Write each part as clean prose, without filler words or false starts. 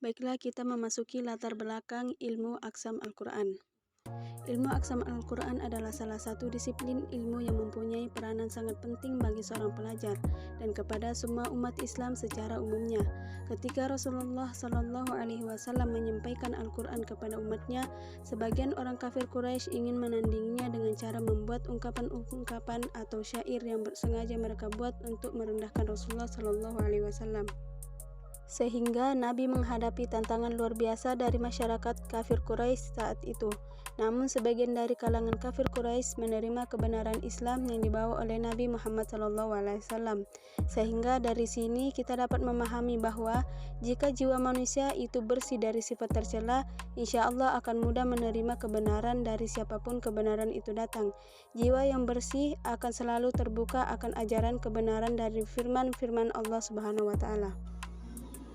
Baiklah, kita memasuki latar belakang ilmu Aqsam Al-Quran. Ilmu Aqsam Al-Quran adalah salah satu disiplin ilmu yang mempunyai peranan sangat penting bagi seorang pelajar dan kepada semua umat Islam secara umumnya. Ketika Rasulullah SAW menyampaikan Al-Quran kepada umatnya, sebagian orang kafir Quraisy ingin menandinginya dengan cara membuat ungkapan-ungkapan atau syair yang sengaja mereka buat untuk merendahkan Rasulullah SAW. Sehingga Nabi menghadapi tantangan luar biasa dari masyarakat kafir Quraisy saat itu. Namun sebagian dari kalangan kafir Quraisy menerima kebenaran Islam yang dibawa oleh Nabi Muhammad SAW. Sehingga dari sini kita dapat memahami bahwa jika jiwa manusia itu bersih dari sifat tercela, insya Allah akan mudah menerima kebenaran dari siapapun kebenaran itu datang. Jiwa yang bersih akan selalu terbuka akan ajaran kebenaran dari firman-firman Allah Subhanahu wa Ta'ala.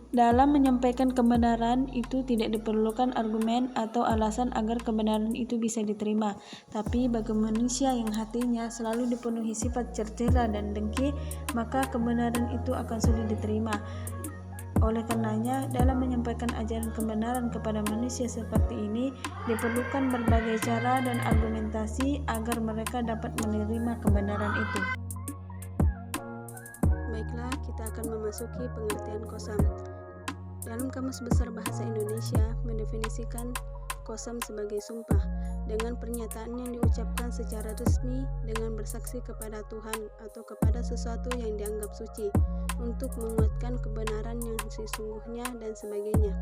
Dalam menyampaikan kebenaran itu tidak diperlukan argumen atau alasan agar kebenaran itu bisa diterima. Tapi bagi manusia yang hatinya selalu dipenuhi sifat tercela dan dengki, maka kebenaran itu akan sulit diterima. Oleh karenanya, dalam menyampaikan ajaran kebenaran kepada manusia seperti ini, diperlukan berbagai cara dan argumentasi agar mereka dapat menerima kebenaran itu. Baiklah, kita akan memasuki pengertian qasam. Dalam Kamus Besar Bahasa Indonesia mendefinisikan qasam sebagai sumpah dengan pernyataan yang diucapkan secara resmi dengan bersaksi kepada Tuhan atau kepada sesuatu yang dianggap suci untuk menguatkan kebenaran yang sesungguhnya dan sebagainya.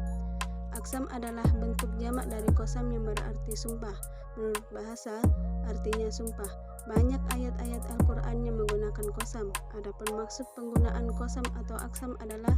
Aqsam adalah bentuk jamak dari qasam yang berarti sumpah. Menurut bahasa, artinya sumpah. Banyak ayat-ayat Al-Quran yang menggunakan qasam. Adapun maksud penggunaan qasam atau aqsam adalah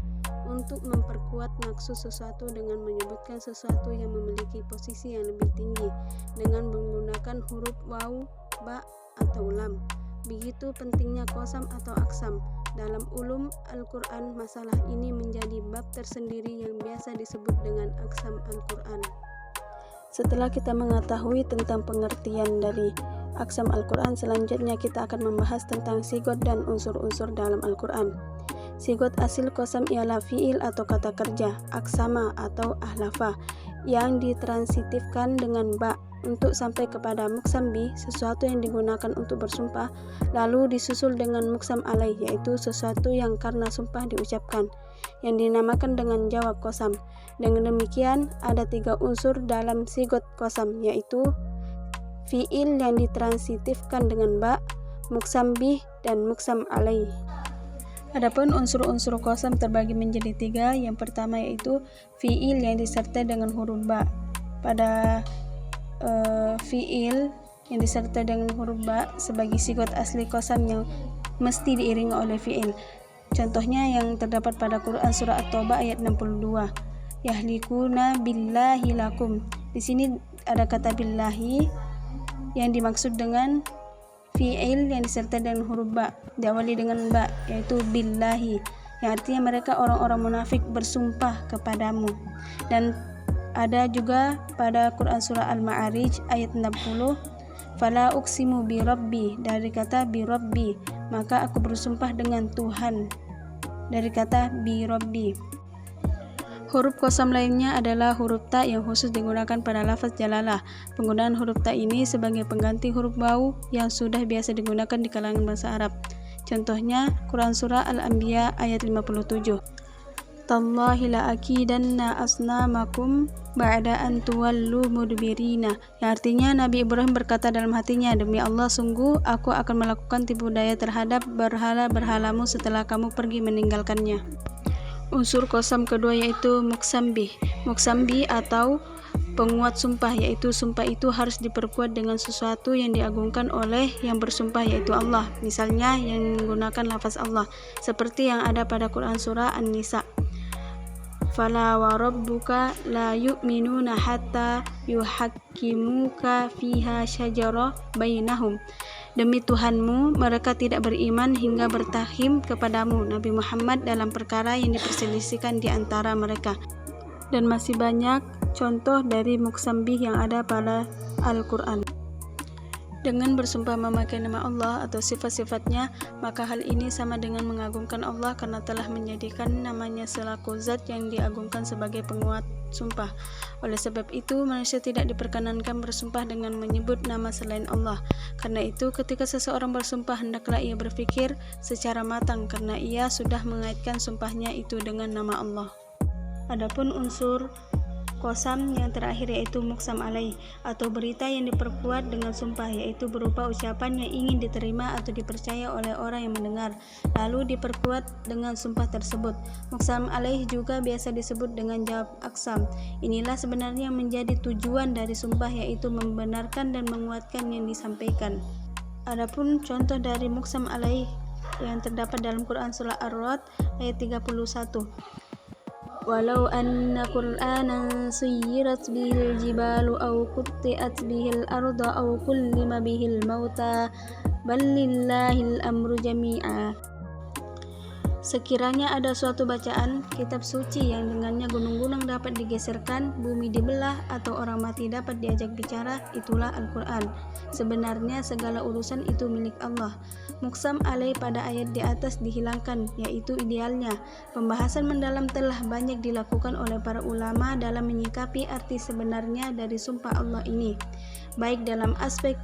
untuk memperkuat maksud sesuatu dengan menyebutkan sesuatu yang memiliki posisi yang lebih tinggi dengan menggunakan huruf waw, ba, atau lam. Begitu pentingnya qasam atau aqsam. Dalam ulum Al-Quran, masalah ini menjadi bab tersendiri yang biasa disebut dengan aqsam Al-Quran. Setelah kita mengetahui tentang pengertian dari aqsam Al-Quran, selanjutnya kita akan membahas tentang sigot dan unsur-unsur dalam Al-Quran. Sigot asil qasam ialah fiil atau kata kerja, aqsama atau ahlafa, yang ditransitifkan dengan ba untuk sampai kepada muqsam bih, sesuatu yang digunakan untuk bersumpah, lalu disusul dengan muqsam alaih, yaitu sesuatu yang karena sumpah diucapkan, yang dinamakan dengan jawab qasam. Dengan demikian, ada 3 unsur dalam sigot qasam, yaitu fiil yang ditransitifkan dengan ba, muqsam bih, dan muqsam alaih. Adapun unsur-unsur qasam terbagi menjadi 3. Yang pertama yaitu fiil yang disertai dengan huruf ba. Pada fiil yang disertai dengan huruf ba sebagai sigot asli qasam yang mesti diiringi oleh fiil. Contohnya yang terdapat pada Quran surah At-Taubah ayat 62. Yahlikuna billahi lakum. Di sini ada kata billahi yang dimaksud dengan fiil yang disertai dengan huruf ba, diawali dengan ba, yaitu billahi, yang artinya mereka orang-orang munafik bersumpah kepadamu. Dan ada juga pada Quran surah Al-Ma'arij ayat 60, fala uqsimu bi rabbi, dari kata bi rabbi, maka aku bersumpah dengan Tuhan, dari kata bi rabbi. Huruf qasam lainnya adalah huruf ta yang khusus digunakan pada lafaz jalalah. Penggunaan huruf ta ini sebagai pengganti huruf waw yang sudah biasa digunakan di kalangan bahasa Arab. Contohnya Quran surah Al-Anbiya ayat 57. Tallahi la akidanna asnamakum ba'da an tuwallu mudbirina, yang artinya Nabi Ibrahim berkata dalam hatinya, demi Allah sungguh aku akan melakukan tipu daya terhadap berhala-berhalamu setelah kamu pergi meninggalkannya. Unsur qasam kedua yaitu muqsam bih. Muqsam bih atau penguat sumpah, yaitu sumpah itu harus diperkuat dengan sesuatu yang diagungkan oleh yang bersumpah, yaitu Allah. Misalnya yang menggunakan lafaz Allah, seperti yang ada pada Quran surah An-Nisa. Fala wa rabbuka la yu'minuna hatta yuhakkimuka fiha syajara bainahum. Demi Tuhanmu, mereka tidak beriman hingga bertahkim kepadamu, Nabi Muhammad, dalam perkara yang diperselisihkan di antara mereka. Dan masih banyak contoh dari muqsam bih yang ada pada Al-Quran. Dengan bersumpah memakai nama Allah atau sifat-sifatnya, maka hal ini sama dengan mengagungkan Allah karena telah menjadikan namanya selaku zat yang diagungkan sebagai penguat sumpah. Oleh sebab itu, manusia tidak diperkenankan bersumpah dengan menyebut nama selain Allah. Karena itu, ketika seseorang bersumpah, hendaklah ia berpikir secara matang karena ia sudah mengaitkan sumpahnya itu dengan nama Allah. Adapun unsur qasam yang terakhir yaitu muqsam alaih atau berita yang diperkuat dengan sumpah, yaitu berupa ucapan yang ingin diterima atau dipercaya oleh orang yang mendengar lalu diperkuat dengan sumpah tersebut. Muqsam alaih juga biasa disebut dengan jawab aqsam. Inilah sebenarnya menjadi tujuan dari sumpah, yaitu membenarkan dan menguatkan yang disampaikan. Adapun contoh dari muqsam alaih yang terdapat dalam Quran surah Ar-Ra'd ayat 31. Walau anna Qur'anan suyirat bihil jibalu aw qutti'at bihil ardu aw kullima bihil mauta bal lillahil amru jami'a. Sekiranya ada suatu bacaan kitab suci yang dengannya gunung-gunung dapat digeserkan, bumi dibelah, atau orang mati dapat diajak bicara, itulah Al-Quran. Sebenarnya segala urusan itu milik Allah. Muqsam alaih pada ayat di atas dihilangkan, yaitu idealnya. Pembahasan mendalam telah banyak dilakukan oleh para ulama dalam menyikapi arti sebenarnya dari sumpah Allah ini, baik dalam aspek